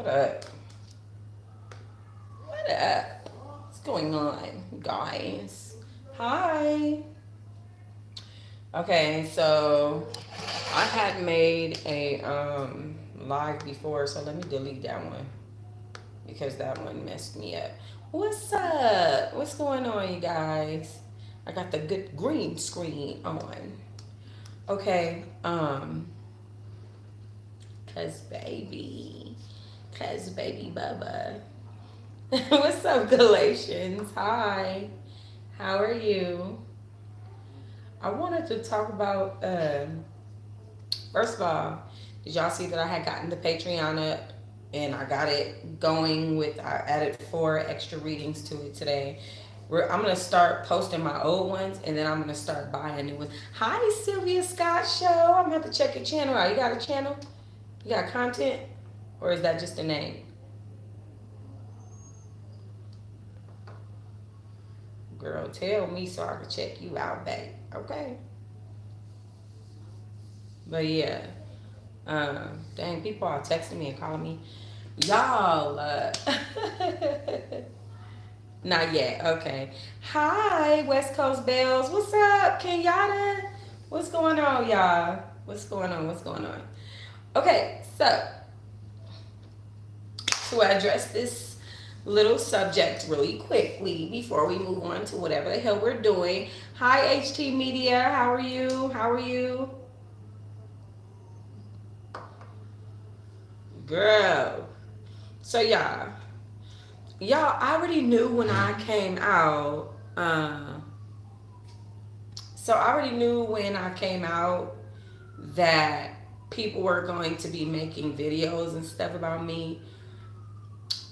What up? What up? What's going on, guys? Hi. Okay, so I had made a live before, so let me delete that one because that one messed me up. What's up? What's going on, you guys? I got the good green screen on. Okay, cause baby, cause baby Bubba. What's up, Galatians? Hi. How are you? I wanted to talk about, first of all, did y'all see that I had gotten the Patreon up and I got it going with, I added 4 extra readings to it today. I'm going to start posting my old ones and then I'm going to start buying new ones. Hi, Sylvia Scott Show. I'm going to have to check your channel out. You got a channel? You got content? Or is that just a name? Girl, tell me so I can check you out, babe. Okay. But yeah, dang, people are texting me and calling me. Y'all, not yet. Okay. Hi, West Coast Bells. What's up, Kenyatta? What's going on, y'all? What's going on? What's going on? Okay, so to address this little subject really quickly before we move on to whatever the hell we're doing. Hi, HT Media. How are you? How are you? Girl. So y'all, I already knew when I came out. So I already knew when I came out that people were going to be making videos and stuff about me.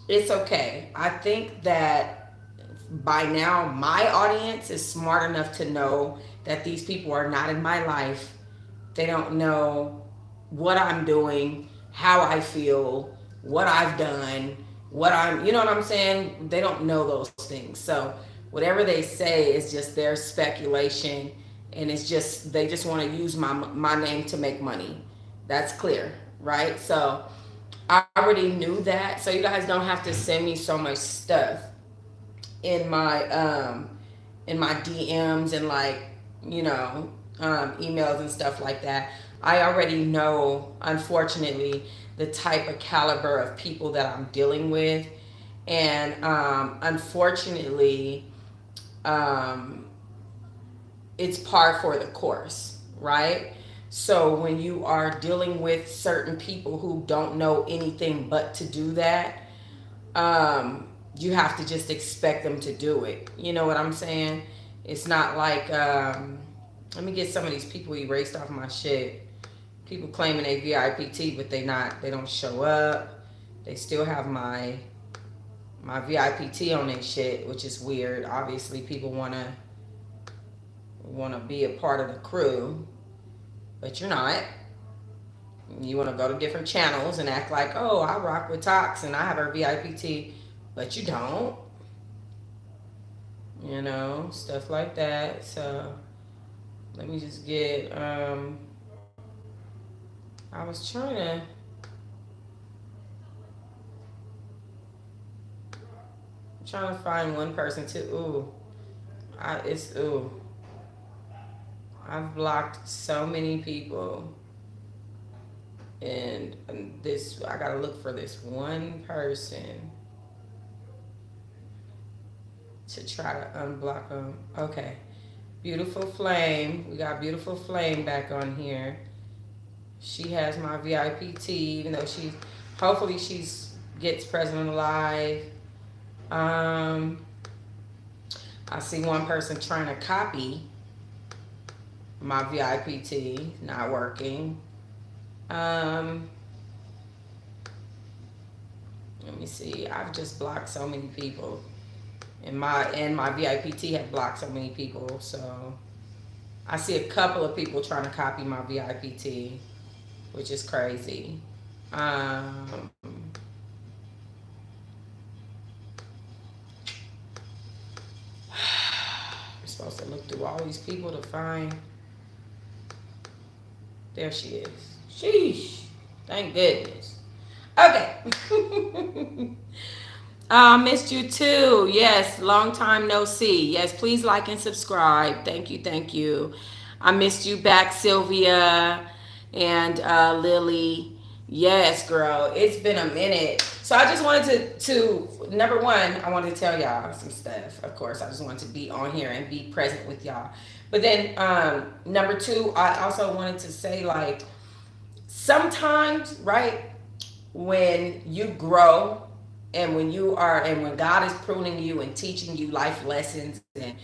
It's okay. I think that by now my audience is smart enough to know that these people are not in my life. They don't know what I'm doing, how I feel, what I've done, you know what I'm saying? They don't know those things. So whatever they say is just their speculation, and it's just, they just want to use my name to make money. That's clear, right? So I already knew that. So you guys don't have to send me so much stuff in my DMs and like, you know, emails and stuff like that. I already know, unfortunately, the type of caliber of people that I'm dealing with, and unfortunately, um, it's par for the course, right? So when you are dealing with certain people who don't know anything but to do that, you have to just expect them to do it. You know what I'm saying? It's not like, let me get some of these people erased off my shit. People claiming they VIPT, but they don't show up. They still have my VIPT on their shit, which is weird. Obviously, people wanna be a part of the crew, but you're not. You want to go to different channels and act like, oh, I rock with Tox and I have her VIPT, but you don't. You know, stuff like that. So let me just get. I was trying to find one person to. Ooh. I've blocked so many people. And this, I gotta look for this one person to try to unblock them. Okay. Beautiful Flame. We got Beautiful Flame back on here. She has my VIPT, even though hopefully gets President Alive. I see one person trying to copy my VIPT, not working. Let me see. I've just blocked so many people, and my VIPT have blocked so many people. So I see a couple of people trying to copy my VIPT, which is crazy. I'm supposed to look through all these people to find. There she is. Sheesh. Thank goodness. Okay. I missed you too. Yes, long time no see. Yes, please like and subscribe. Thank you, thank you. I missed you back, Sylvia and Lily. Yes, girl, it's been a minute. So I just wanted to number one, I wanted to tell y'all some stuff. Of course, I just wanted to be on here and be present with y'all. But then number two, I also wanted to say like sometimes, right, when you grow and when God is pruning you and teaching you life lessons and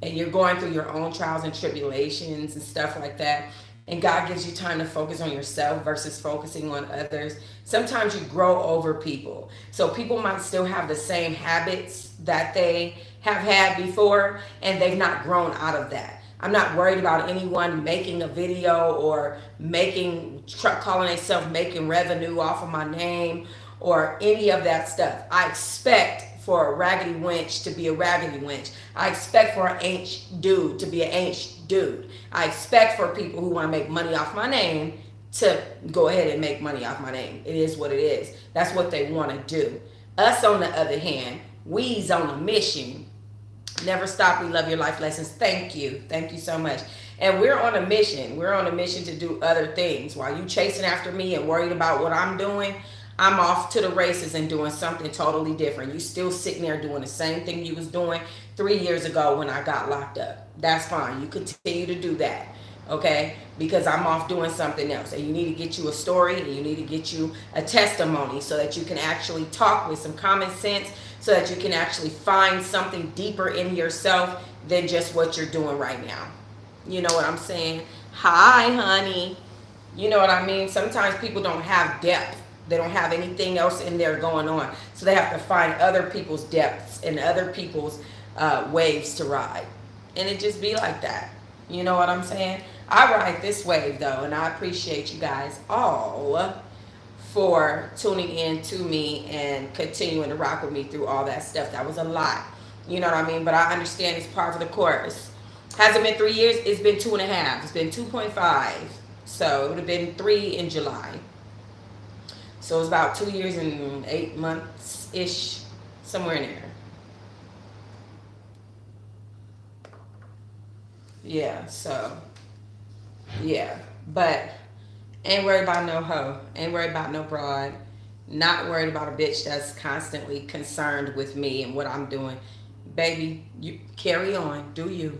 you're going through your own trials and tribulations and stuff like that, and God gives you time to focus on yourself versus focusing on others, sometimes you grow over people. So people might still have the same habits that they have had before, and they've not grown out of that. I'm not worried about anyone making a video or calling themselves making revenue off of my name or any of that stuff. I expect for a raggedy wench to be a raggedy wench. I expect for an ain't dude to be an ain't dude. I expect for people who want to make money off my name to go ahead and make money off my name. It is what it is. That's what they want to do. Us, on the other hand, we's on a mission. Never stop. We love your life lessons. Thank you. Thank you so much. And we're on a mission. We're on a mission to do other things. While you chasing after me and worried about what I'm doing, I'm off to the races and doing something totally different. You still sitting there doing the same thing you was doing 3 years ago when I got locked up. That's fine. You continue to do that. Okay? Because I'm off doing something else. And you need to get you a story and you need to get you a testimony so that you can actually talk with some common sense, so that you can actually find something deeper in yourself than just what you're doing right now. You know what I'm saying? Hi, honey. You know what I mean? Sometimes people don't have depth. They don't have anything else in there going on. So they have to find other people's depths and other people's waves to ride. And it just be like that. You know what I'm saying? I ride this wave though, and I appreciate you guys all for tuning in to me and continuing to rock with me through all that stuff. That was a lot. You know what I mean? But I understand it's part of the course. Has it been 3 years? It's been 2.5. It's been 2.5. So it would have been 3 in July. So it's about 2 years and 8 months ish, somewhere in there. Yeah, so yeah. But ain't worried about no hoe. Ain't worried about no broad. Not worried about a bitch that's constantly concerned with me and what I'm doing. Baby, you carry on. Do you?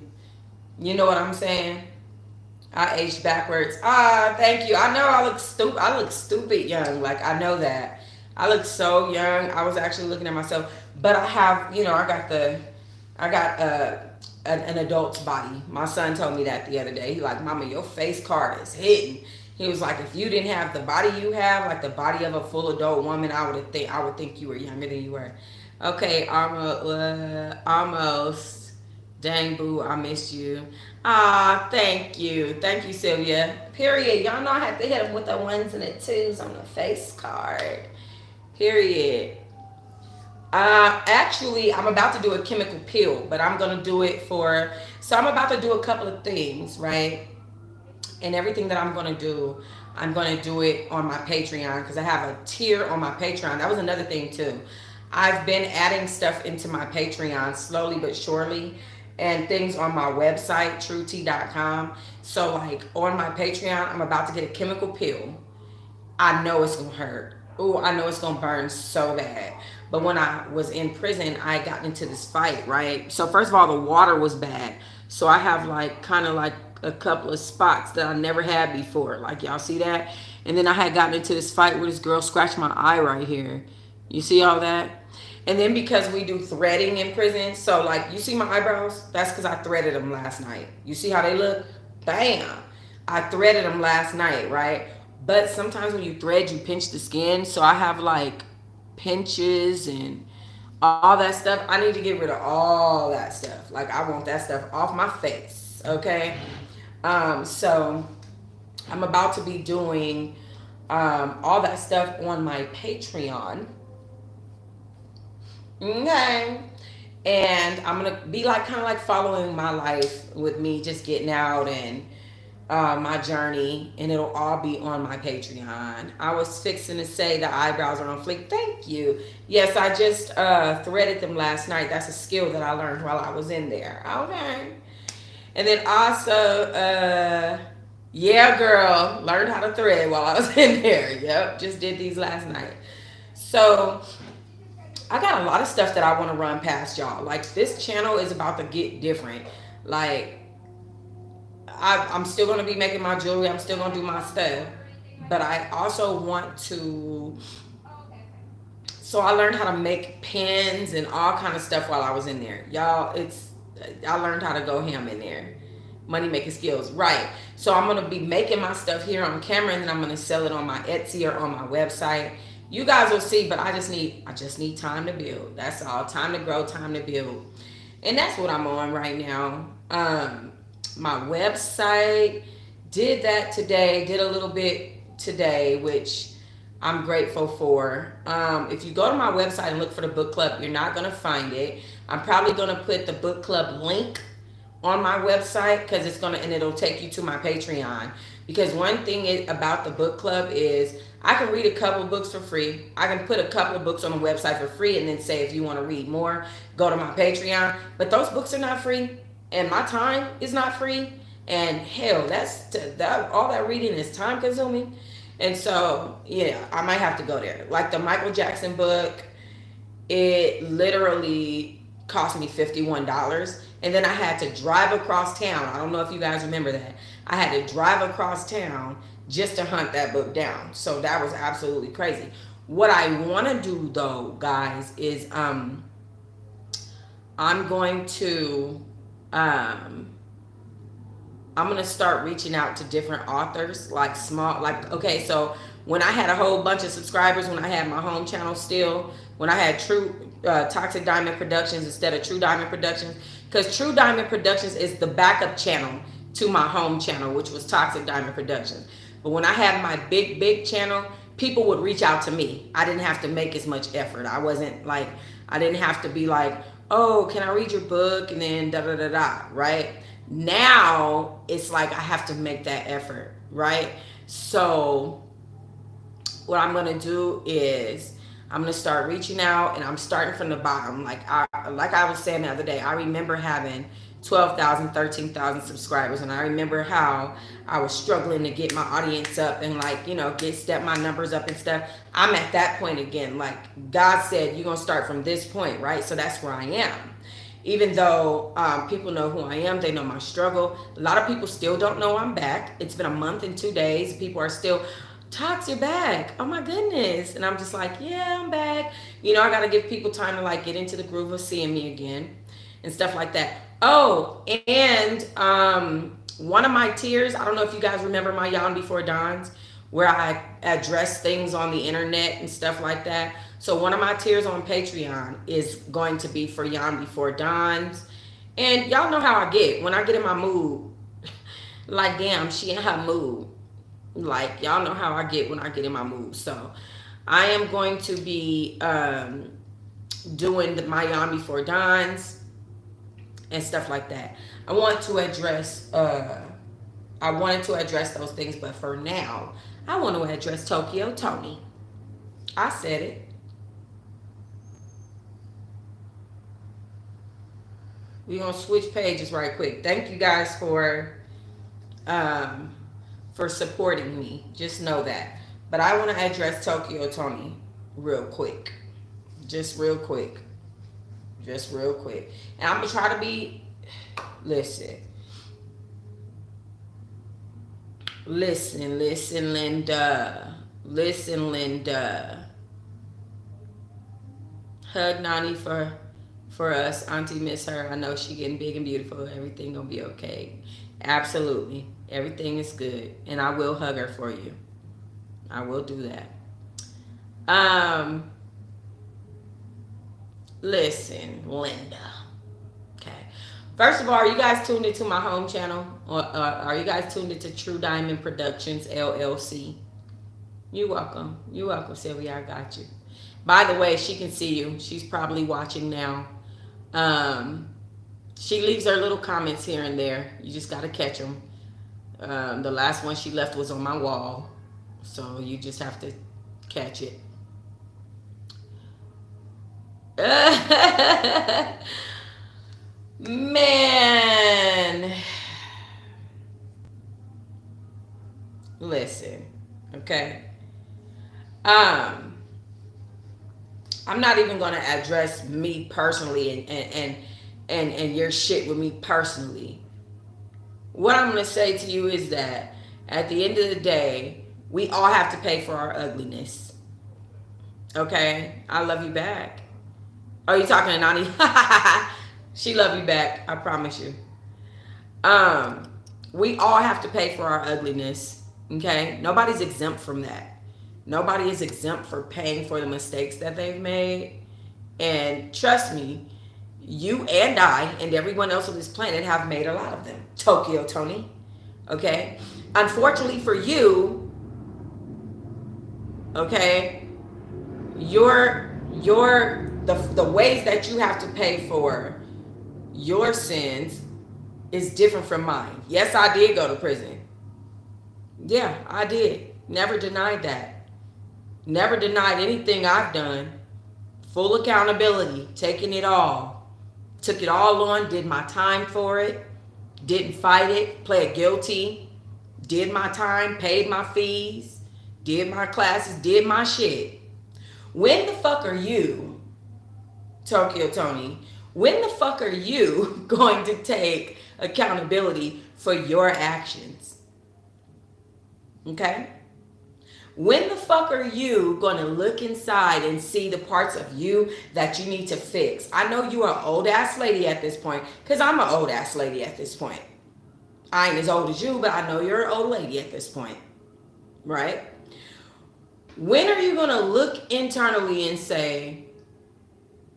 You know what I'm saying? I aged backwards. Ah, thank you. I know I look stupid. I look stupid young. Like, I know that. I look so young. I was actually looking at myself. But I have, I got an adult's body. My son told me that the other day. He like, Mama, your face card is hidden. He was like, if you didn't have the body you have, like the body of a full adult woman, I would think you were younger than you were. Okay, almost. Dang, boo, I missed you. Ah, thank you. Thank you, Sylvia. Period. Y'all know I had to hit them with the ones and the twos on the face card. Period. Actually, I'm about to do a chemical peel, but I'm going to do it so I'm about to do a couple of things, right? And everything that I'm going to do it on my Patreon because I have a tier on my Patreon. That was another thing, too. I've been adding stuff into my Patreon slowly but surely, and things on my website, truetea.com. So, like, on my Patreon, I'm about to get a chemical peel. I know it's going to hurt. Oh, I know it's going to burn so bad. But when I was in prison, I got into this fight, right? So, first of all, the water was bad. So, I have, like, kind of like a couple of spots that I never had before. Like, y'all see that? And then I had gotten into this fight where this girl scratched my eye right here. You see all that? And then because we do threading in prison, so like you see my eyebrows, that's because I threaded them last night. You see how they look? Bam! I threaded them last night, right? But sometimes when you thread, you pinch the skin. So I have like pinches and all that stuff. I need to get rid of all that stuff. Like I want that stuff off my face, okay? So I'm about to be doing all that stuff on my Patreon. Okay. And I'm gonna be like kind of like following my life with me just getting out and my journey, and it'll all be on my Patreon. I was fixing to say the eyebrows are on fleek. Thank you. Yes, I just threaded them last night. That's a skill that I learned while I was in there. Okay. And then also, yeah, girl, learned how to thread while I was in there. Yep, just did these last night. So I got a lot of stuff that I want to run past y'all. Like, this channel is about to get different. Like, I'm still going to be making my jewelry. I'm still going to do my stuff. But I also want to. So I learned how to make pins and all kind of stuff while I was in there. Y'all, I learned how to go ham in there. Money making skills. Right. So I'm going to be making my stuff here on camera, and then I'm going to sell it on my Etsy or on my website. You guys will see, but I just need time to build. That's all. Time to grow, time to build. And that's what I'm on right now. My website, did that today, did a little bit today, which I'm grateful for. If you go to my website and look for the book club, you're not going to find it. I'm probably going to put the book club link on my website, because and it'll take you to my Patreon. Because one thing about the book club is I can read a couple of books for free. I can put a couple of books on the website for free, and then say, if you want to read more, go to my Patreon. But those books are not free, and my time is not free. And hell, all that reading is time consuming. And so, yeah, I might have to go there. Like the Michael Jackson book, it literally cost me $51. And then I had to drive across town. I don't know if you guys remember that. I had to drive across town just to hunt that book down. So that was absolutely crazy. What I want to do, though, guys, is I'm going to start reaching out to different authors, like okay, so when I had a whole bunch of subscribers, when I had my home channel still, when I had Toxic Diamond Productions instead of True Diamond Productions, because True Diamond Productions is the backup channel to my home channel, which was Toxic Diamond Productions. But when I had my big channel, people would reach out to me. I didn't have to make as much effort. I didn't have to be like, oh, can I read your book? And then da-da-da-da, right? Now, it's like I have to make that effort, right? So what I'm going to do is I'm going to start reaching out, and I'm starting from the bottom. Like I was saying the other day, I remember having 12,000, 13,000 subscribers, and I remember how I was struggling to get my audience up and step my numbers up and stuff. I'm at that point again. Like God said, you're going to start from this point, right? So that's where I am. Even though people know who I am, they know my struggle. A lot of people still don't know I'm back. It's been a month and 2 days. People are still, Tox, you're back. Oh my goodness. And I'm just like, yeah, I'm back. I got to give people time to get into the groove of seeing me again and stuff like that. Oh, and one of my tiers, I don't know if you guys remember my Yawn Before Dawns, where I address things on the internet and stuff like that. So one of my tiers on Patreon is going to be for Yawn Before Dawns. And y'all know how I get. When I get in my mood, like, damn, she in her mood. Like, y'all know how I get when I get in my mood. So I am going to be doing my Yawn Before Dawns and stuff like that. I wanted to address those things, but for now, I want to address Tokyo Tony. I said it. We're going to switch pages right quick. Thank you guys for supporting me. Just know that. But I want to address Tokyo Tony real quick. Just real quick. And I'm going to try to be... Listen, Linda. Listen, Linda. Hug Nani for us. Auntie miss her. I know she getting big and beautiful. Everything gonna be okay. Absolutely. Everything is good. And I will hug her for you. I will do that. Listen, Linda. Okay. First of all, are you guys tuned into my home channel? Or are you guys tuned into True Diamond Productions, LLC? You're welcome. Sylvia. I got you. By the way, she can see you. She's probably watching now. She leaves her little comments here and there. You just got to catch them. The last one she left was on my wall, so you just have to catch it. Man, listen, okay. Um, I'm not even gonna address me personally and your shit with me personally. What I'm gonna say to you is that at the end of the day, we all have to pay for our ugliness. Okay, I love you back. Are you talking to Nani? She love you back. I promise you. Um, we all have to pay for our ugliness. Okay, nobody's exempt from that. Nobody is exempt for paying for the mistakes that they've made. And trust me, you and I and everyone else on this planet have made a lot of them. Tokyo Tony. Okay. Unfortunately for you, okay, the ways that you have to pay for your sins is different from mine. Yes, I did go to prison. Yeah, I did. Never denied that. Never denied anything I've done. Full accountability, taking it all. Took it all on, did my time for it, didn't fight it, pled guilty, did my time, paid my fees, did my classes, did my shit. When the fuck are you, Tokyo Tony, when the fuck are you going to take accountability for your actions? Okay? When the fuck are you going to look inside and see the parts of you that you need to fix? I know you are an old ass lady at this point, because I'm an old ass lady at this point. I ain't as old as you, but I know you're an old lady at this point. Right? When are you going to look internally and say,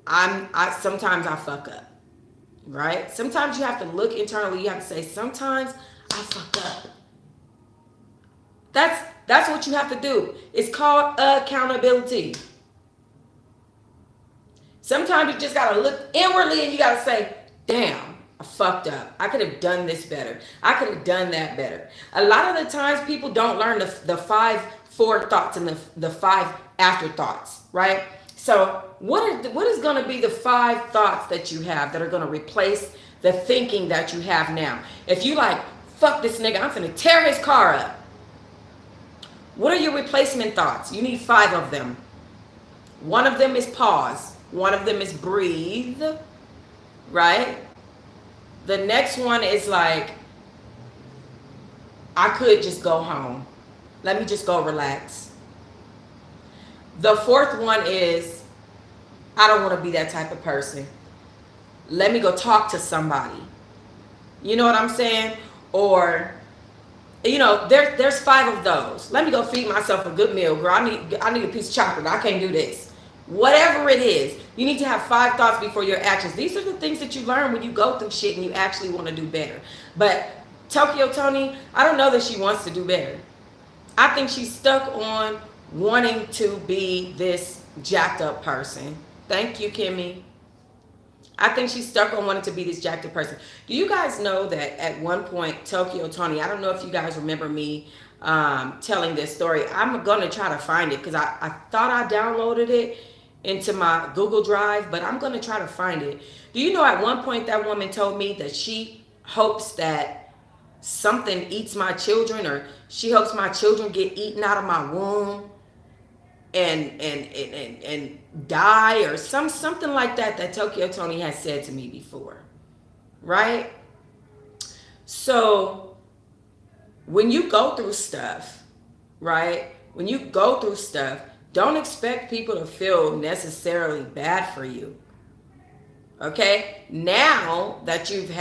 sometimes I fuck up? Right? Sometimes you have to look internally. You have to say, sometimes I fuck up. That's what you have to do. It's called accountability. Sometimes you just got to look inwardly and you got to say, damn, I fucked up. I could have done this better. I could have done that better. A lot of the times people don't learn the 5 forethoughts and the 5 afterthoughts, right? So what is going to be the 5 thoughts that you have that are going to replace the thinking that you have now? If you like, fuck this nigga, I'm finna tear his car up. What are your replacement thoughts? You need 5 of them. One of them is pause. One of them is breathe, right? The next one is like, I could just go home. Let me just go relax. The 4th one is, I don't want to be that type of person. Let me go talk to somebody. You know what I'm saying? Or, you know, there's 5 of those. Let me go feed myself a good meal, girl. I need a piece of chocolate. I can't do this. Whatever it is, you need to have 5 thoughts before your actions. These are the things that you learn when you go through shit and you actually want to do better. But Tokyo Tony, I don't know that she wants to do better. I think she's stuck on wanting to be this jacked up person. Thank you, Kimmy. I think she's stuck on wanting to be this jacked up person. Do you guys know that at one point, Tokyo Tony, I don't know if you guys remember me telling this story. I'm going to try to find it because I thought I downloaded it into my Google Drive, but I'm going to try to find it. Do you know at one point that woman told me that she hopes that something eats my children, or she hopes my children get eaten out of my womb and die, or something like that Tokyo Tony has said to me before, right? So when you go through stuff, right? When you go through stuff, don't expect people to feel necessarily bad for you. Okay? Now that you've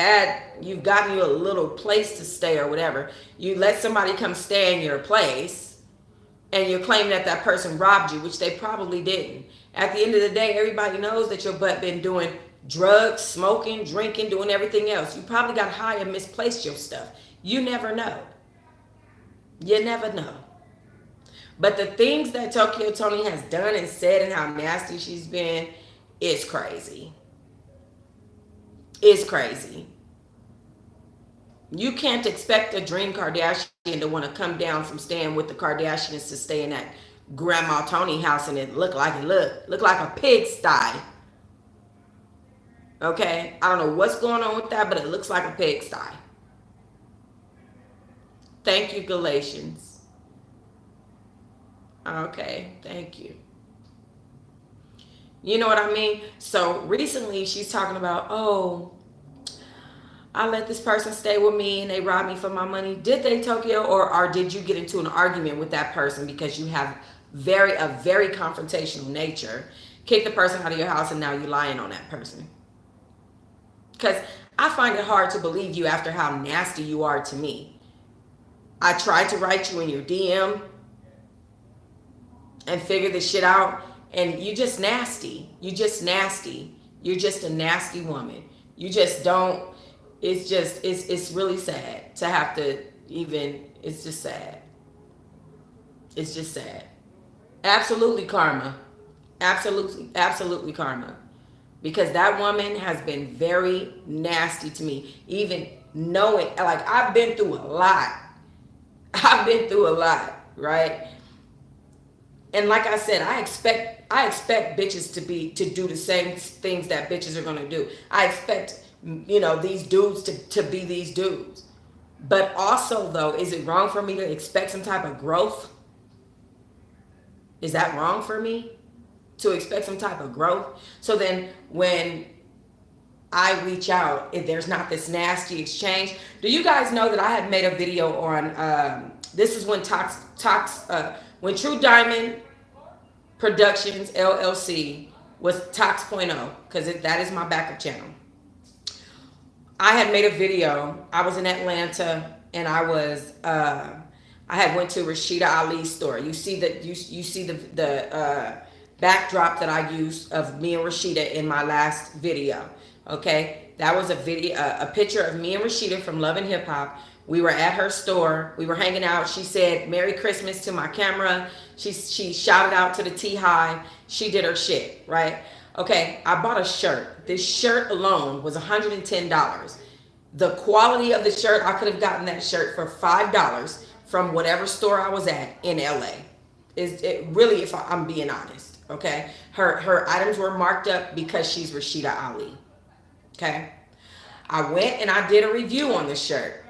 gotten you a little place to stay or whatever, you let somebody come stay in your place and you're claiming that person robbed you, which they probably didn't. At the end of the day, everybody knows that your butt been doing drugs, smoking, drinking, doing everything else. You probably got high and misplaced your stuff. You never know. You never know. But the things that Tokyo Tony has done and said and how nasty she's been is crazy. It's crazy. You can't expect a dream Kardashian to want to come down from staying with the Kardashians to stay in that Grandma Tony house and it look like a pigsty. Okay, I don't know what's going on with that, but it looks like a pigsty. Thank you, Galatians. Okay, thank you. You know what I mean? So recently she's talking about, oh, I let this person stay with me and they robbed me for my money. Did they, Tokyo? Or did you get into an argument with that person because you have a very confrontational nature? Kick the person out of your house and now you're lying on that person. Because I find it hard to believe you after how nasty you are to me. I tried to write you in your DM and figure this shit out, and you just nasty. You just nasty. You're just a nasty woman. You just don't. It's really sad to have to even. It's just sad. It's just sad. Absolutely karma. Absolutely karma. Because that woman has been very nasty to me. Even knowing, like, I've been through a lot. I've been through a lot, right? And like I said, I expect bitches to do the same things that bitches are gonna do. I expect, these dudes to be these dudes. But also though, is it wrong for me to expect some type of growth? Is that wrong for me? To expect some type of growth? So then when I reach out, if there's not this nasty exchange. Do you guys know that I had made a video on this is when when True Diamond Productions LLC was Toxs.0, because that is my backup channel. I had made a video. I was in Atlanta and I had went to Rashida Ali's store. You see that you see the backdrop that I used of me and Rashida in my last video. Okay, that was a picture of me and Rashida from Love and Hip Hop. We were at her store. We were hanging out. She said Merry Christmas to my camera. She shouted out to the Teahive. She did her shit, right? Okay, I bought a shirt. This shirt alone was $110. The quality of the shirt, I could have gotten that shirt for $5 from whatever store I was at in LA. Really, if I'm being honest, okay? Her items were marked up because she's Rashida Ali, okay? I went and I did a review on the shirt.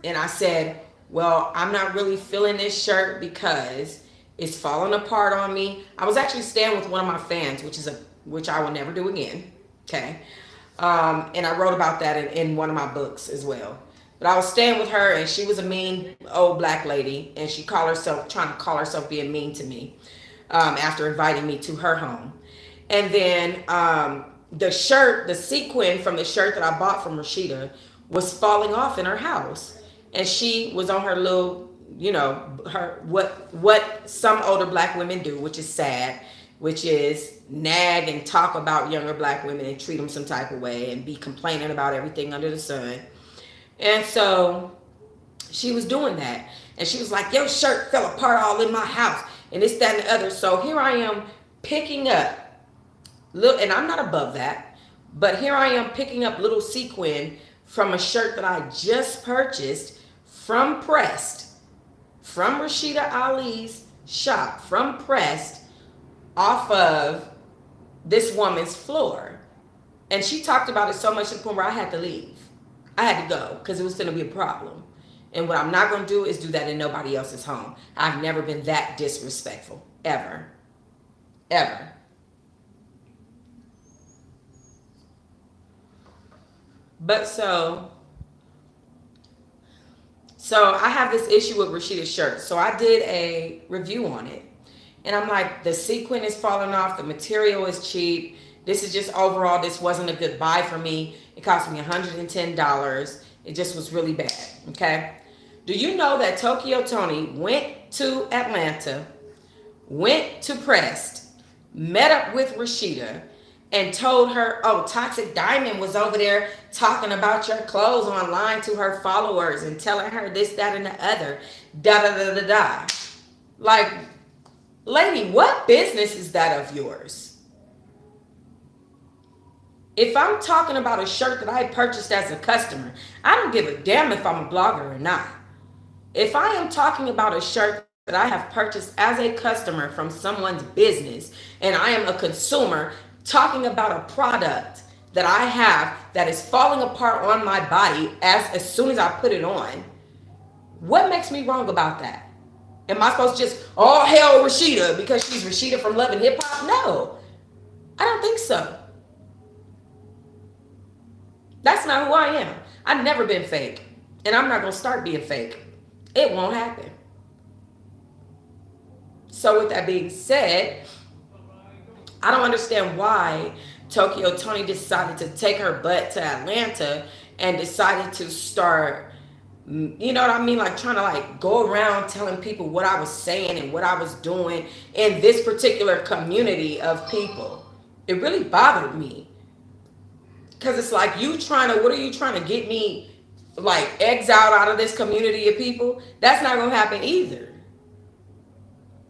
And I said, well, I'm not really feeling this shirt because it's falling apart on me. I was actually staying with one of my fans, which I will never do again, okay? And I wrote about that in one of my books as well. But I was staying with her, and she was a mean old black lady, and she trying to call herself being mean to me after inviting me to her home. And then the sequin from the shirt that I bought from Rashida was falling off in her house. And she was on her little, what some older black women do, which is sad, which is nag and talk about younger black women and treat them some type of way and be complaining about everything under the sun. And so she was doing that. And she was like, your shirt fell apart all in my house and this, that, and the other. So here I am picking up, and I'm not above that, but here I am picking up little sequin from a shirt that I just purchased from Pressed, from Rashida Ali's shop, from Pressed, off of this woman's floor. And she talked about it so much to the point where I had to leave. I had to go because it was going to be a problem. And what I'm not going to do is do that in nobody else's home. I've never been that disrespectful, ever. Ever. But so I have this issue with Rashida's shirt. So I did a review on it. And I'm like, the sequin is falling off. The material is cheap. This is just overall, this wasn't a good buy for me. It cost me $110. It just was really bad, okay? Do you know that Tokyo Tony went to Atlanta, went to Pressed, met up with Rashida, and told her, oh, Toxic Diamond was over there talking about your clothes online to her followers and telling her this, that, and the other. Da, da, da, da, da. Like, lady, what business is that of yours? If I'm talking about a shirt that I purchased as a customer, I don't give a damn if I'm a blogger or not. If I am talking about a shirt that I have purchased as a customer from someone's business and I am a consumer talking about a product that I have that is falling apart on my body as soon as I put it on, what makes me wrong about that? Am I supposed to just, oh, hell Rashida because she's Rashida from Love and Hip Hop? No, I don't think so. That's not who I am. I've never been fake. And I'm not going to start being fake. It won't happen. So with that being said, I don't understand why Tokyo Toni decided to take her butt to Atlanta and decided to start, you know what I mean? Like trying to like go around telling people what I was saying and what I was doing in this particular community of people. It really bothered me. Because it's like what are you trying to get me like exiled out of this community of people? That's not going to happen either.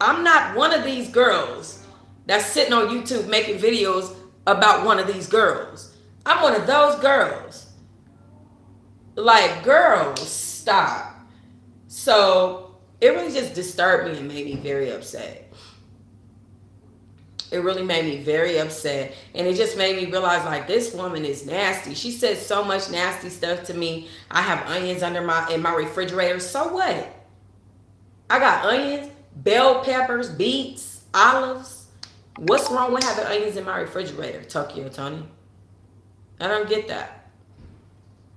I'm not one of these girls that's sitting on YouTube making videos about one of these girls. I'm one of those girls. Like, girls, stop. So it really just disturbed me and made me very upset. It really made me very upset. And it just made me realize, like, this woman is nasty. She said so much nasty stuff to me. I have onions in my refrigerator. So what? I got onions, bell peppers, beets, olives. What's wrong with having onions in my refrigerator, Tokyo Toni? I don't get that.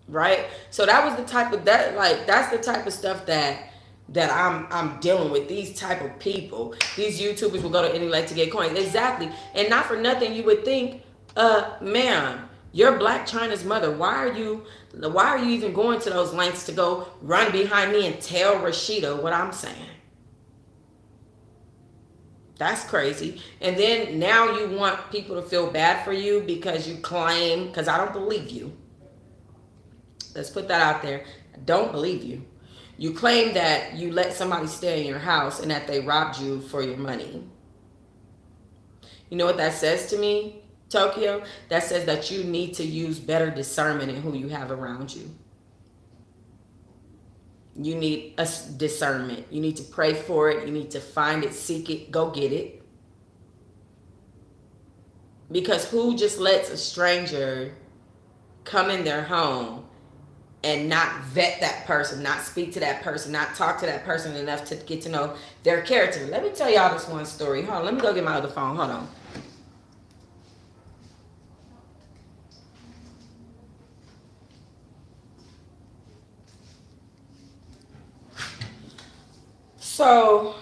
Right? So that was the type of that's the type of stuff that I'm dealing with. These type of people. These YouTubers will go to any length to get coins. Exactly. And not for nothing you would think, ma'am, you're Black China's mother. Why are you even going to those lengths to go run behind me and tell Rashida what I'm saying? That's crazy. And then now you want people to feel bad for you because you claim, because I don't believe you. Let's put that out there. I don't believe you. You claim that you let somebody stay in your house and that they robbed you for your money. You know what that says to me, Tokyo? That says that you need to use better discernment in who you have around you. You need a discernment. You need to pray for it. You need to find it, seek it, go get it. Because who just lets a stranger come in their home and not vet that person, not speak to that person, not talk to that person enough to get to know their character? Let me tell y'all this one story. Hold on, let me go get my other phone. Hold on. So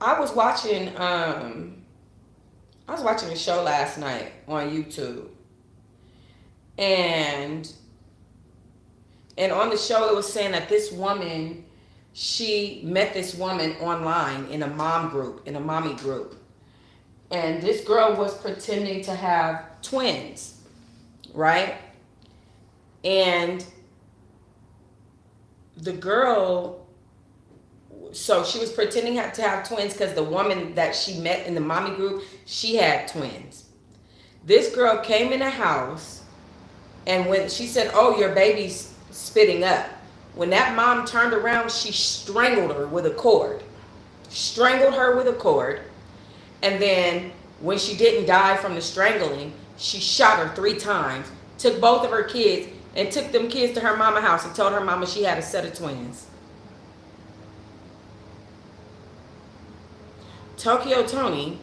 I was watching a show last night on YouTube. And on the show it was saying that this woman, she met this woman online in a mommy group. And this girl was pretending to have twins, right? And the girl, so she was pretending to have twins because the woman that she met in the mommy group, she had twins. This girl came in the house, and when she said, "Oh, your baby's spitting up," when that mom turned around, she strangled her with a cord. Strangled her with a cord. And then when she didn't die from the strangling, she shot her 3 times, took both of her kids, and took them kids to her mama house and told her mama she had a set of twins. Tokyo Toni,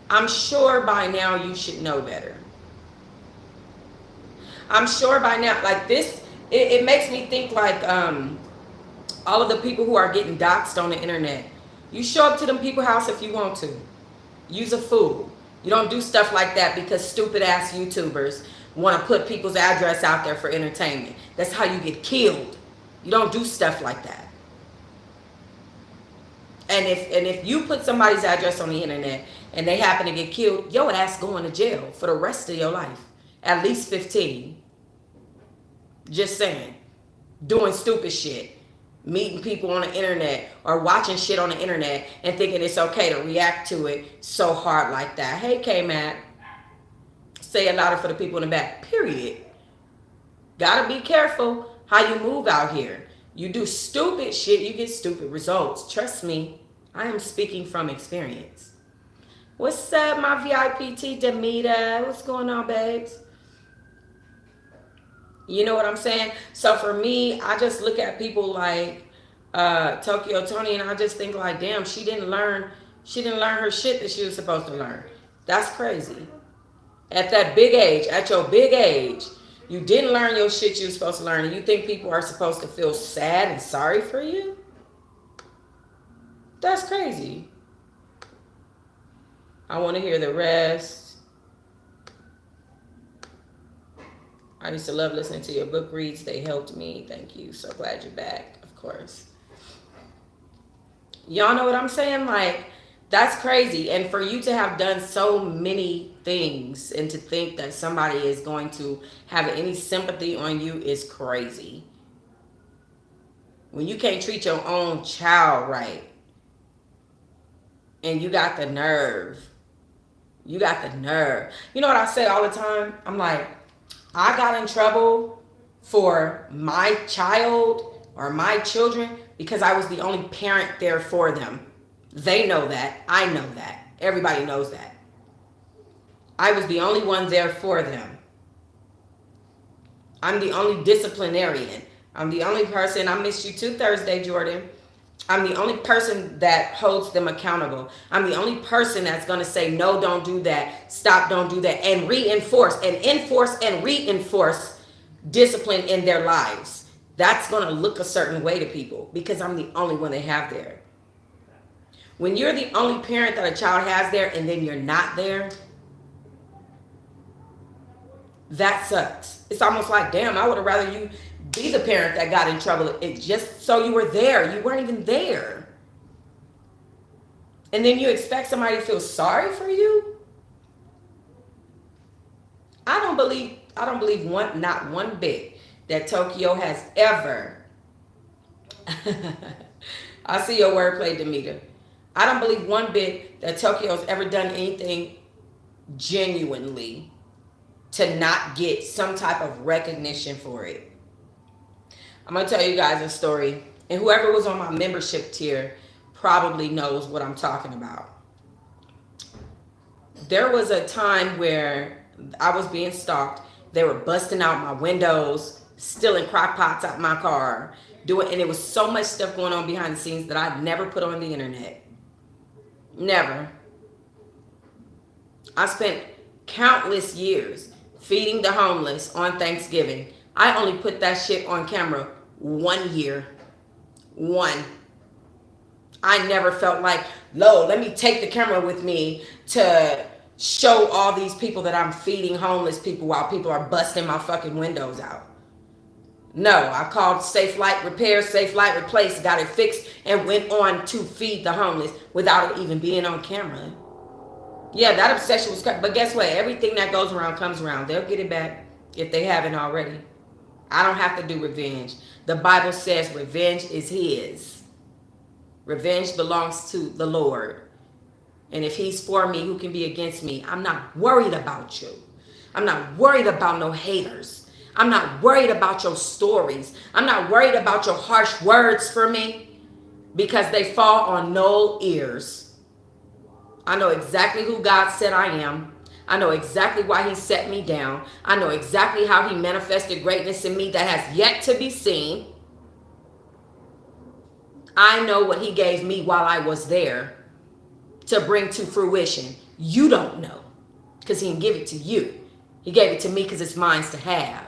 I'm sure by now you should know better. I'm sure by now, like this, it makes me think like all of the people who are getting doxxed on the internet. You show up to them people's house if you want to. Use a fool. You don't do stuff like that because stupid ass YouTubers want to put people's address out there for entertainment. That's how you get killed. You don't do stuff like that. And if you put somebody's address on the internet and they happen to get killed, your ass going to jail for the rest of your life. At least 15. Just saying. Doing stupid shit. Meeting people on the internet or watching shit on the internet and thinking it's okay to react to it so hard like that. Hey, K-Mac. say it louder for the people in the back. Period. Gotta be careful how you move out here. You do stupid shit, you get stupid results. Trust me, I am speaking from experience. What's up, my VIPT Demita? What's going on, babes? You know what I'm saying? So for me, I just look at people like Tokyo Tony, and I just think like, damn, she didn't learn her shit that she was supposed to learn. That's crazy. At that big age, at your big age, you didn't learn your shit you were supposed to learn, and you think people are supposed to feel sad and sorry for you? That's crazy. I want to hear the rest. I used to love listening to your book reads. They helped me. Thank you. So glad you're back, of course. Y'all know what I'm saying? Like, that's crazy. And for you to have done so many things and to think that somebody is going to have any sympathy on you is crazy. When you can't treat your own child right, and you got the nerve. You got the nerve. You know what I say all the time? I'm like, I got in trouble for my child or my children because I was the only parent there for them. They know that. I know that. Everybody knows that. I was the only one there for them. I'm the only disciplinarian. I'm the only person. I missed you too Thursday, Jordan. I'm the only person that holds them accountable. I'm the only person that's going to say, no, don't do that. Stop, don't do that. And reinforce and enforce and reinforce discipline in their lives. That's going to look a certain way to people because I'm the only one they have there. When you're the only parent that a child has there and then you're not there, that sucks. It's almost like, damn, I would have rather you be the parent that got in trouble. It just so you were there. You weren't even there. And then you expect somebody to feel sorry for you? I don't believe not one bit that Tokyo has ever I see your wordplay, Demeter. I don't believe one bit that Tokyo's ever done anything genuinely to not get some type of recognition for it. I'm going to tell you guys a story. And whoever was on my membership tier probably knows what I'm talking about. There was a time where I was being stalked. They were busting out my windows, stealing crock pots out my car, and it was so much stuff going on behind the scenes that I'd never put on the internet. Never. I spent countless years feeding the homeless on Thanksgiving. I only put that shit on camera 1 year. One. I never felt like, let me take the camera with me to show all these people that I'm feeding homeless people while people are busting my fucking windows out. No, I called Safe Light Repair, Safe Light Replace, got it fixed, and went on to feed the homeless without it even being on camera. Yeah, that obsession was cut. But guess what? Everything that goes around comes around. They'll get it back if they haven't already. I don't have to do revenge. The Bible says revenge is his. Revenge belongs to the Lord. And if he's for me, who can be against me? I'm not worried about you. I'm not worried about no haters. I'm not worried about your stories. I'm not worried about your harsh words for me because they fall on no ears. I know exactly who God said I am. I know exactly why he set me down. I know exactly how he manifested greatness in me that has yet to be seen. I know what he gave me while I was there to bring to fruition. You don't know because he didn't give it to you. He gave it to me because it's mine to have.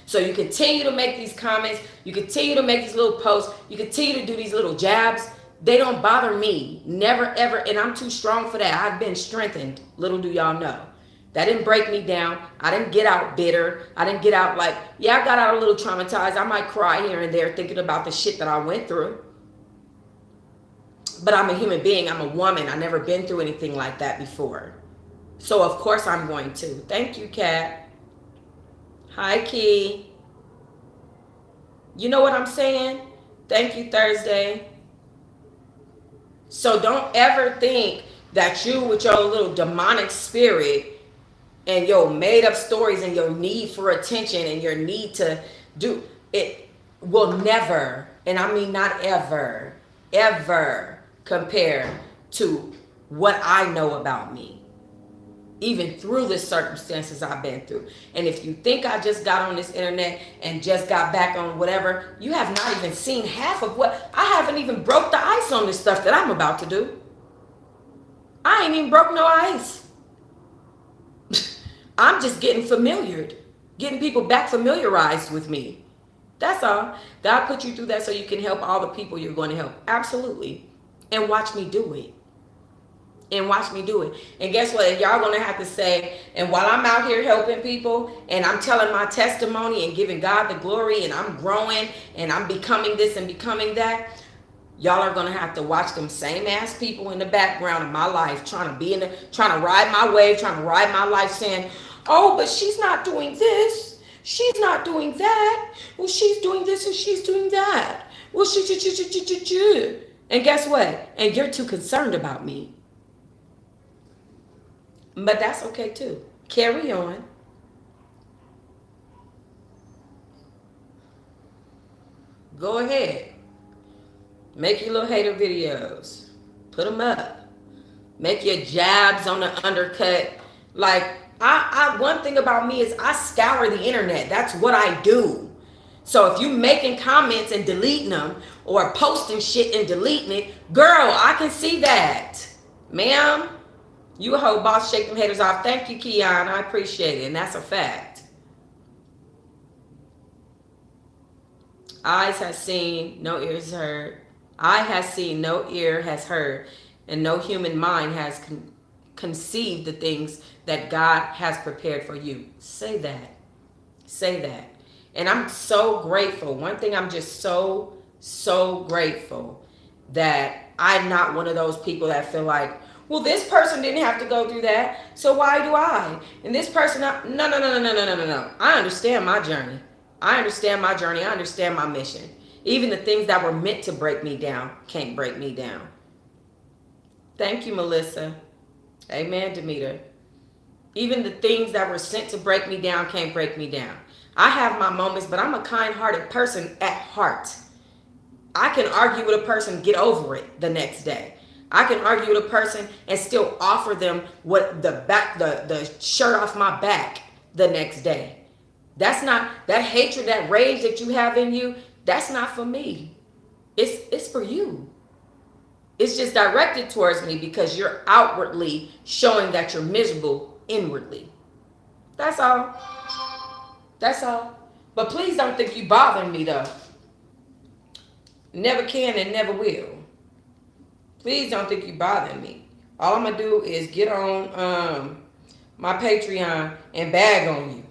So you continue to make these comments. You continue to make these little posts. You continue to do these little jabs. They don't bother me. Never, ever. And I'm too strong for that. I've been strengthened. Little do y'all know. That didn't break me down. I didn't get out bitter. I didn't get out like, yeah, I got out a little traumatized. I might cry here and there thinking about the shit that I went through. But I'm a human being. I'm a woman. I've never been through anything like that before. So, of course, I'm going to. Thank you, Kat. Hi, Key. You know what I'm saying? Thank you, Thursday. So don't ever think that you with your little demonic spirit and your made up stories and your need for attention and your need to do it will never, and I mean not ever, ever compare to what I know about me, even through the circumstances I've been through. And if you think I just got on this internet and just got back on whatever, you have not even seen half of what I haven't even broke the ice on this stuff that I'm about to do. I ain't even broke no ice. I'm just getting familiared, getting people back familiarized with me. That's all. God put you through that so you can help all the people you're going to help. Absolutely. And watch me do it. And watch me do it. And guess what? And y'all going to have to say, and while I'm out here helping people and I'm telling my testimony and giving God the glory and I'm growing and I'm becoming this and becoming that, y'all are going to have to watch them same ass people in the background of my life trying to ride my wave, trying to ride my life saying, oh, but she's not doing this. She's not doing that. Well, she's doing this and she's doing that. Well, and guess what? And you're too concerned about me. But that's okay too. Carry on. Go ahead. Make your little hater videos. Put them up. Make your jabs on the undercut. Like, one thing about me is I scour the internet. That's what I do. So if you making comments and deleting them or posting shit and deleting it, girl, I can see that. Ma'am, you a whole boss, shake them haters off. Thank you, Keon. I appreciate it. And that's a fact. Eyes have seen, no ears heard. Eye has seen, no ear has heard, and no human mind has conceived the things that God has prepared for you. Say that. Say that. And I'm so grateful. One thing I'm just so grateful that I'm not one of those people that feel like, well, this person didn't have to go through that, so why do I? And this person, no. I understand my journey. I understand my journey. I understand my mission. Even the things that were meant to break me down can't break me down. Thank you, Melissa. Amen, Demeter. Even the things that were sent to break me down can't break me down. I have my moments, but I'm a kind-hearted person at heart. I can argue with a person, get over it the next day. I can argue with a person and still offer them what the shirt off my back the next day. That's not, that hatred, that rage that you have in you, that's not for me. It's for you. It's just directed towards me because you're outwardly showing that you're miserable inwardly. That's all. That's all. But please don't think you bothering me though. Never can and never will. Please don't think you bothering me. All I'm going to do is get on my Patreon and bag on you.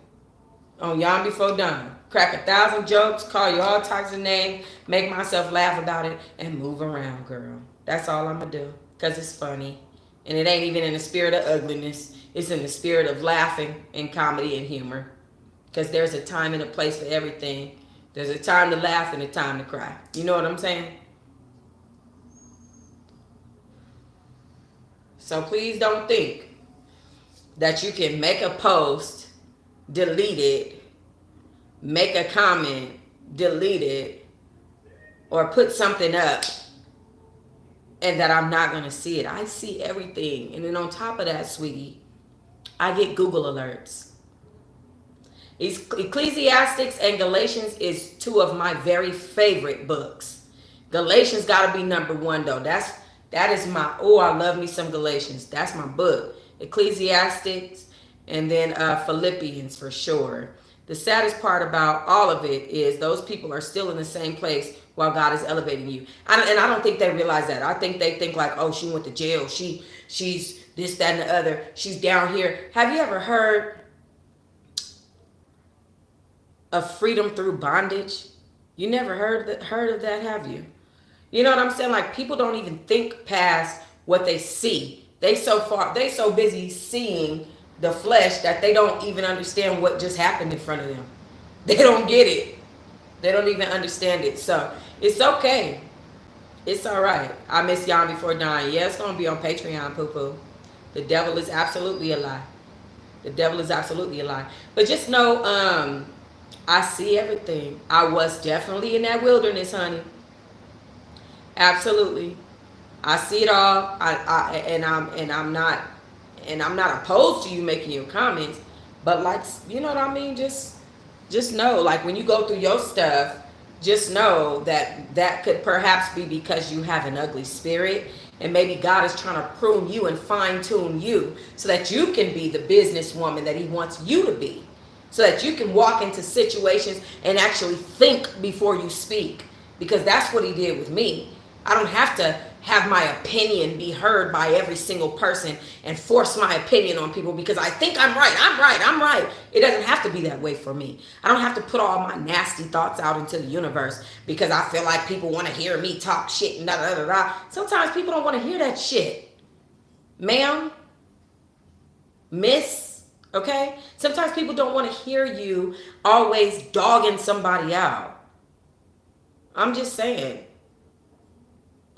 On Yarn Before Dawn. Crack 1,000 jokes, call you all types of names, make myself laugh about it, and move around, girl. That's all I'm going to do. Because it's funny. And it ain't even in the spirit of ugliness. It's in the spirit of laughing and comedy and humor. Because there's a time and a place for everything. There's a time to laugh and a time to cry. You know what I'm saying? So please don't think that you can make a post, delete it, make a comment, delete it, or put something up and that I'm not going to see it. I see everything. And then on top of that, sweetie, I get Google alerts. Ecclesiastics and Galatians is two of my very favorite books. Galatians got to be number one, though. That is my, I love me some Galatians. That's my book. Ecclesiastics and then Philippians for sure. The saddest part about all of it is those people are still in the same place while God is elevating you. And I don't think they realize that. I think they think like, oh, she went to jail. She's this, that, and the other. She's down here. Have you ever heard of freedom through bondage? You never heard of that, have you? You know what I'm saying? Like, people don't even think past what they see. They so busy seeing the flesh that they don't even understand what just happened in front of them. They don't get it. They don't even understand it. So it's okay. It's all right. I miss Yarn Before Dawn. Yeah, it's going to be on Patreon, poo-poo. The devil is absolutely a lie. The devil is absolutely a lie. But just know, I see everything. I was definitely in that wilderness, honey. Absolutely. I see it all. I'm not opposed to you making your comments, but like, you know what I mean? Just know, like, when you go through your stuff, just know that that could perhaps be because you have an ugly spirit, and maybe God is trying to prune you and fine tune you so that you can be the businesswoman that He wants you to be, so that you can walk into situations and actually think before you speak, because that's what He did with me. I don't have to have my opinion be heard by every single person and force my opinion on people because I think I'm right. I'm right. It doesn't have to be that way for me. I don't have to put all my nasty thoughts out into the universe because I feel like people want to hear me talk shit and da da da da. Sometimes people don't want to hear that shit. Ma'am, miss, okay? Sometimes people don't want to hear you always dogging somebody out. I'm just saying.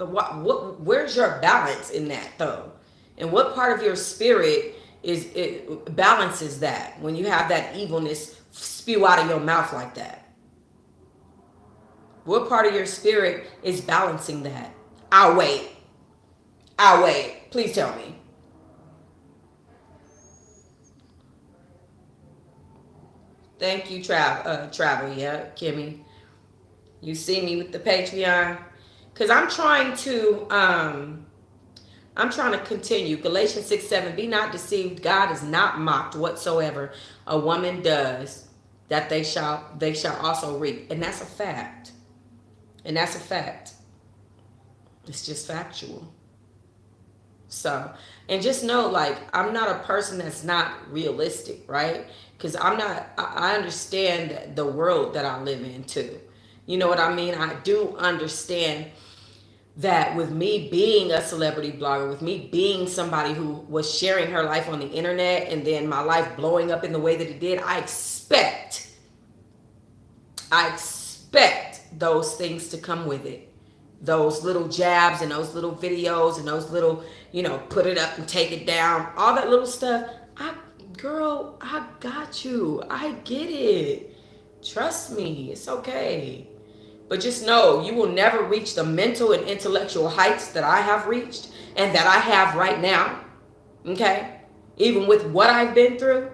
Where's your balance in that though? And what part of your spirit it balances that when you have that evilness spew out of your mouth like that? What part of your spirit is balancing that? I'll wait. Please tell me. Thank you, Travel. Yeah, Kimmy. You see me with the Patreon? Because I'm trying to continue. Galatians 6:7. Be not deceived. God is not mocked whatsoever. A woman does that they shall also reap. And that's a fact. It's just factual. So, and just know, like, I'm not a person that's not realistic, right? Because I understand the world that I live in too. You know what I mean? I do understand that with me being a celebrity blogger, with me being somebody who was sharing her life on the internet and then my life blowing up in the way that it did, I expect those things to come with it. Those little jabs and those little videos and those little, put it up and take it down, all that little stuff. Girl, I got you. I get it. Trust me, it's okay. But just know you will never reach the mental and intellectual heights that I have reached and that I have right now. Okay? Even with what I've been through.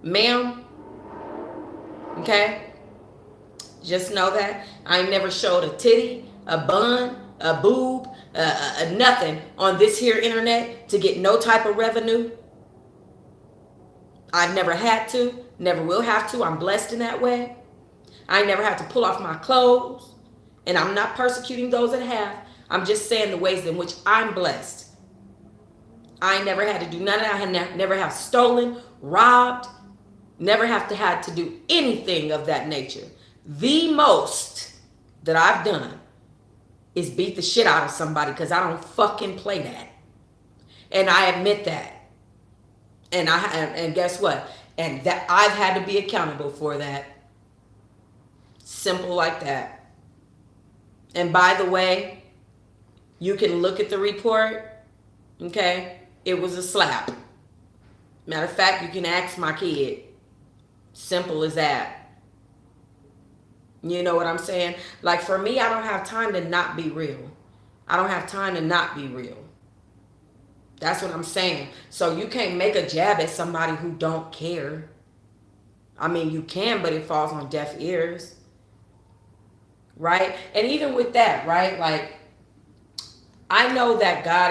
Ma'am. Okay? Just know that I ain't never showed a titty, a bun, a boob, nothing on this here internet to get no type of revenue. I've never had to, never will have to. I'm blessed in that way. I never had to pull off my clothes, and I'm not persecuting those that have. I'm just saying the ways in which I'm blessed. I never had to do none of that. I never have stolen, robbed, never have to had to do anything of that nature. The most that I've done is beat the shit out of somebody because I don't fucking play that. And I admit that. And guess what? And that I've had to be accountable for that. Simple like that. And by the way, you can look at the report. Okay? It was a slap. Matter of fact, you can ask my kid. Simple as that. You know what I'm saying? Like, for me, I don't have time to not be real. I don't have time to not be real. That's what I'm saying. So you can't make a jab at somebody who don't care. I mean, you can, but it falls on deaf ears. Right? And even with that, right? Like, I know that God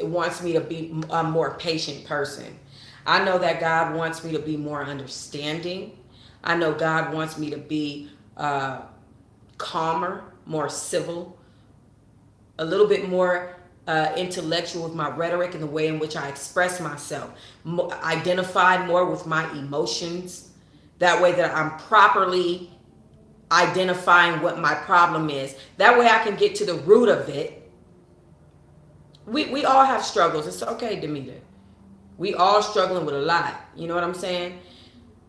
wants me to be a more patient person. I know that God wants me to be more understanding. I know God wants me to be calmer, more civil, a little bit more intellectual with my rhetoric and the way in which I express myself, identify more with my emotions. That way that I'm properly identifying what my problem is. That way I can get to the root of it. We all have struggles. It's okay, Demeter. We all struggling with a lot. You know what I'm saying?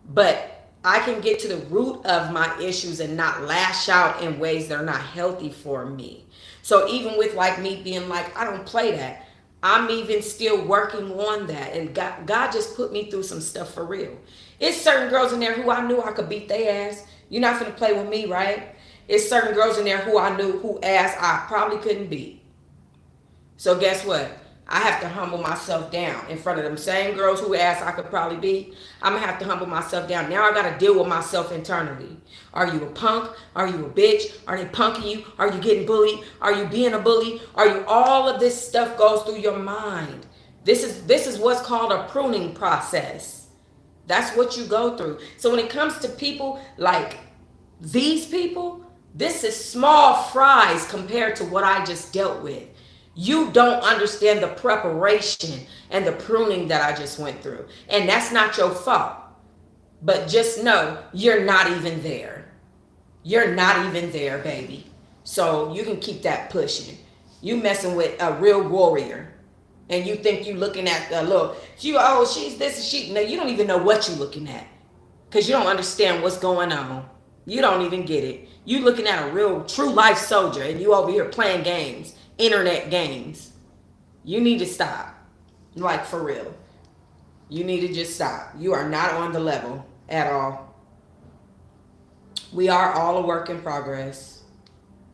But I can get to the root of my issues and not lash out in ways that are not healthy for me. So even with like me being like, I don't play that. I'm even still working on that. And God just put me through some stuff for real. It's certain girls in there who I knew I could beat their ass. You're not finna play with me, right? It's certain girls in there who I knew who ass I probably couldn't beat. So guess what? I have to humble myself down in front of them same girls who asked I could probably beat. I'm gonna have to humble myself down. Now I gotta deal with myself internally. Are you a punk? Are you a bitch? Are they punking you? Are you getting bullied? Are you being a bully? Are you all of this stuff goes through your mind? This is what's called a pruning process. That's what you go through. So when it comes to people like these people, this is small fries compared to what I just dealt with. You don't understand the preparation and the pruning that I just went through. And that's not your fault. But just know you're not even there. You're not even there, baby. So you can keep that pushing. You messing with a real warrior. And you think you looking at the little, she's this and she. No, you don't even know what you're looking at. Because you don't understand what's going on. You don't even get it. You looking at a real true life soldier and you over here playing games. Internet games. You need to stop. Like, for real. You need to just stop. You are not on the level at all. We are all a work in progress.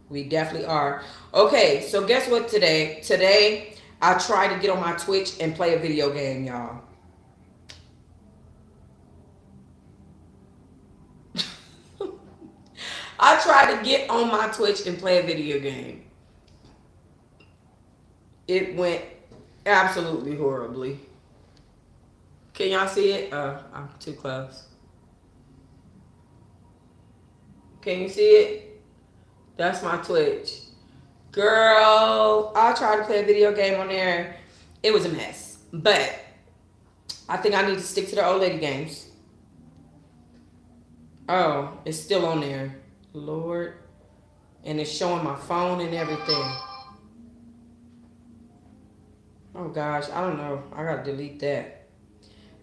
We definitely are. Okay, so guess what today? Today, I tried to get on my Twitch and play a video game, y'all. I tried to get on my Twitch and play a video game. It went absolutely horribly. Can y'all see it? I'm too close. Can you see it? That's my Twitch. Girl, I tried to play a video game on there. It was a mess. But I think I need to stick to the old lady games. Oh, it's still on there. Lord. And it's showing my phone and everything. Oh gosh, I don't know. I gotta delete that.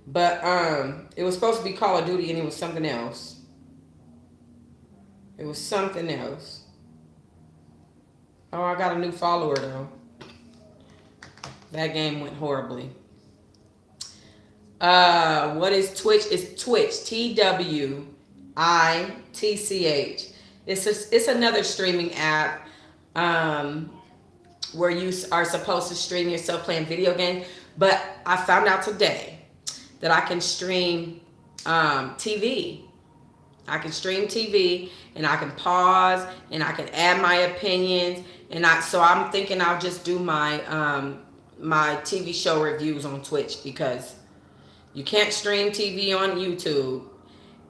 But it was supposed to be Call of Duty and it was something else. It was something else. Oh, I got a new follower though. That game went horribly. What is Twitch? It's Twitch. TWITCH. It's another streaming app. Where you are supposed to stream yourself playing video games. But I found out today that I can stream TV. I can stream TV and I can pause and I can add my opinions. So I'm thinking I'll just do my my TV show reviews on Twitch because you can't stream TV on YouTube.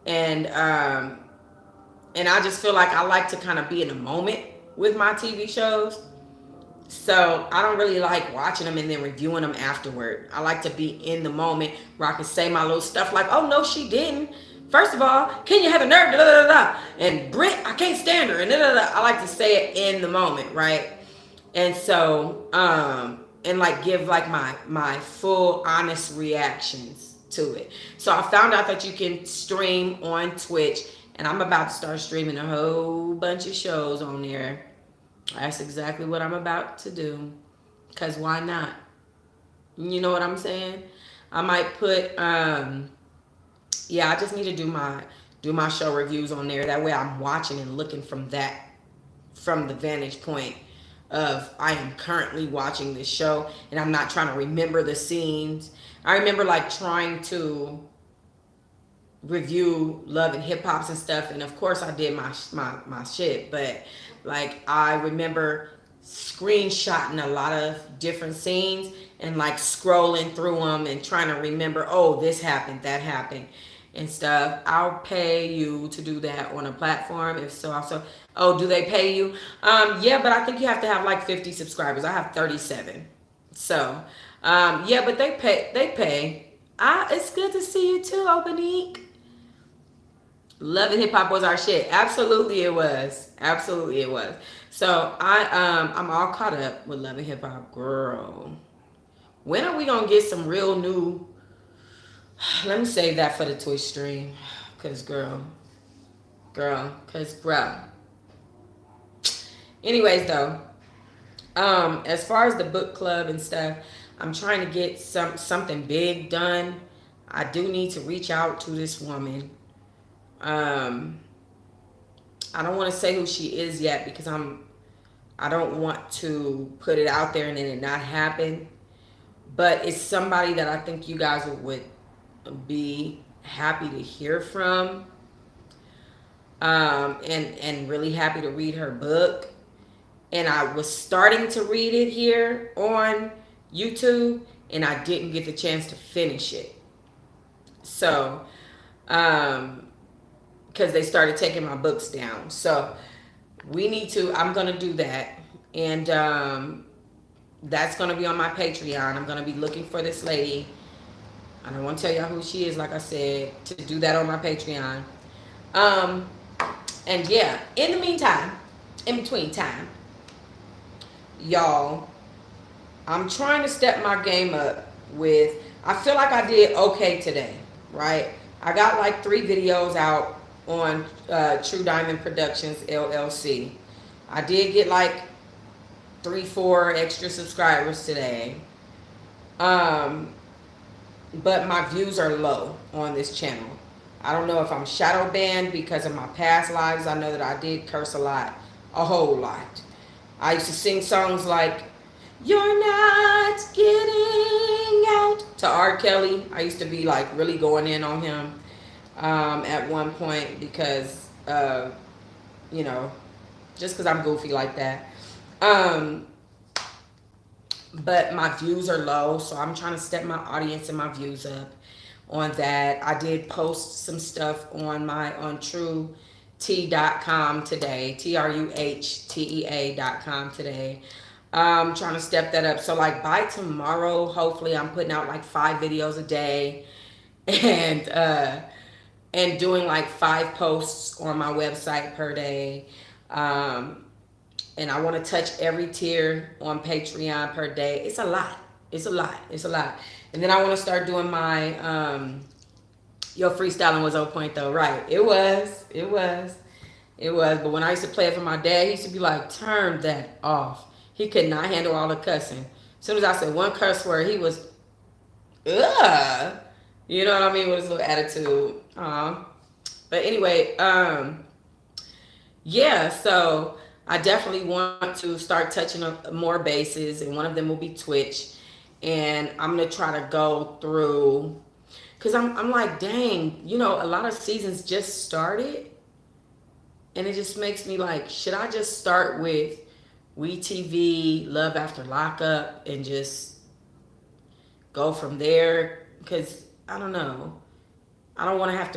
And I just feel like I like to kind of be in the moment with my TV shows. So I don't really like watching them and then reviewing them afterward. I like to be in the moment where I can say my little stuff like, oh, no, she didn't. First of all, can you have a nerve? Da, da, da, da. And Brit, I can't stand her. And da, da, da. I like to say it in the moment, right? And so, and like give like my full honest reactions to it. So I found out that you can stream on Twitch. And I'm about to start streaming a whole bunch of shows on there. That's exactly what I'm about to do. Because why not? You know what I'm saying? I might put, yeah, I just need to do my show reviews on there. That way I'm watching and looking from the vantage point of I am currently watching this show. And I'm not trying to remember the scenes. I remember like trying to review Love and Hip Hops and stuff. And of course I did my shit. But like, I remember screenshotting a lot of different scenes and like scrolling through them and trying to remember, oh, this happened, that happened and stuff. I'll pay you to do that on a platform. If so, also, oh, do they pay you? Yeah, but I think you have to have like 50 subscribers. I have 37. So, yeah, but they pay. It's good to see you too, Obanique. Love and Hip Hop was our shit. Absolutely it was. Absolutely it was. So I'm all caught up with Love and Hip Hop. Girl, when are we gonna get some real new? Let me save that for the Twitch stream. Cause girl. Anyways though, as far as the book club and stuff, I'm trying to get something big done. I do need to reach out to this woman. Um, I don't want to say who she is yet because I don't want to put it out there and then it not happen. But it's somebody that I think you guys would be happy to hear from, and really happy to read her book. And I was starting to read it here on YouTube, and I didn't get the chance to finish it. So, because they started taking my books down. So I'm going to do that. And that's going to be on my Patreon. I'm going to be looking for this lady. I don't want to tell y'all who she is, like I said, to do that on my Patreon. And yeah, in the meantime, in between time, y'all, I'm trying to step my game up with, I feel like I did okay today, right? I got like 3 videos out on True Diamond Productions LLC. I did get like 3-4 extra subscribers today. But my views are low on this channel. I don't know if I'm shadow banned because of my past lives. I know that I did curse a lot, a whole lot. I used to sing songs like, "You're not getting out," to R. Kelly. I used to be like really going in on him at one point because, you know, just because I'm goofy like that. But my views are low, so I'm trying to step my audience and my views up on that. I did post some stuff on TrueT.com today, TRUHTEA.com today. I'm trying to step that up. So like by tomorrow, hopefully I'm putting out like 5 videos a day and doing like 5 posts on my website per day. And I want to touch every tier on Patreon per day. It's a lot. It's a lot. It's a lot. And then I want to start doing my, your freestyling was on point though. Right. It was. But when I used to play it for my dad, he used to be like, turn that off. He could not handle all the cussing. As soon as I said one curse word, he was, ugh. You know what I mean? With his little attitude. But anyway, yeah, so I definitely want to start touching more bases, and one of them will be Twitch. And I'm going to try to go through, because I'm like, dang, you know, a lot of seasons just started. And it just makes me like, should I just start with WeTV, Love After Lockup, and just go from there? Because I don't know. I don't want to have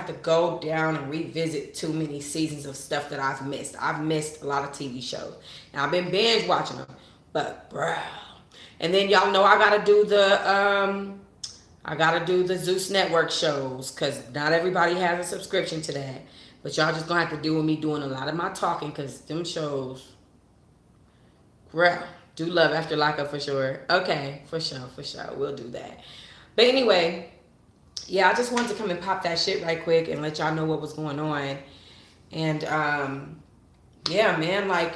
to go down and revisit too many seasons of stuff that I've missed. I've missed a lot of TV shows. Now I've been binge watching them, but bro. And then y'all know I gotta do the Zeus Network shows, because not everybody has a subscription to that. But y'all just gonna have to deal with me doing a lot of my talking, because them shows, bro, do Love After Lockup for sure. Okay, for sure. We'll do that. But anyway, yeah, I just wanted to come and pop that shit right quick and let y'all know what was going on. And yeah, man, like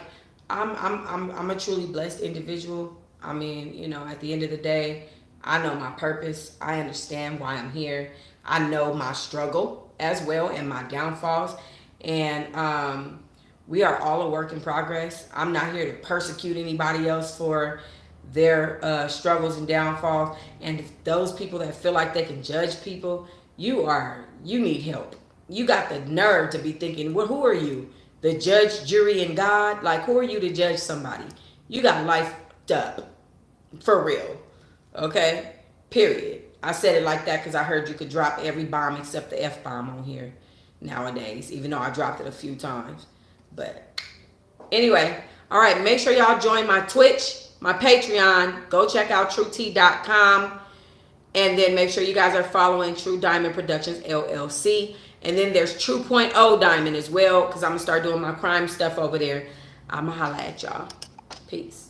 I'm a truly blessed individual. I mean, you know, at the end of the day, I know my purpose. I understand why I'm here. I know my struggle as well and my downfalls. And we are all a work in progress. I'm not here to persecute anybody else for their struggles and downfalls. And those people that feel like they can judge people, you need help. You got the nerve to be thinking, well, who are you? The judge, jury, and God? Like, who are you to judge somebody? You got life up. For real. Okay? Period. I said it like that because I heard you could drop every bomb except the F-bomb on here nowadays, even though I dropped it a few times. But anyway, all right, make sure y'all join my Twitch, my Patreon. Go check out TrueT.com. And then make sure you guys are following True Diamond Productions, LLC. And then there's True.0 Diamond as well, because I'm going to start doing my crime stuff over there. I'm going to holla at y'all. Peace.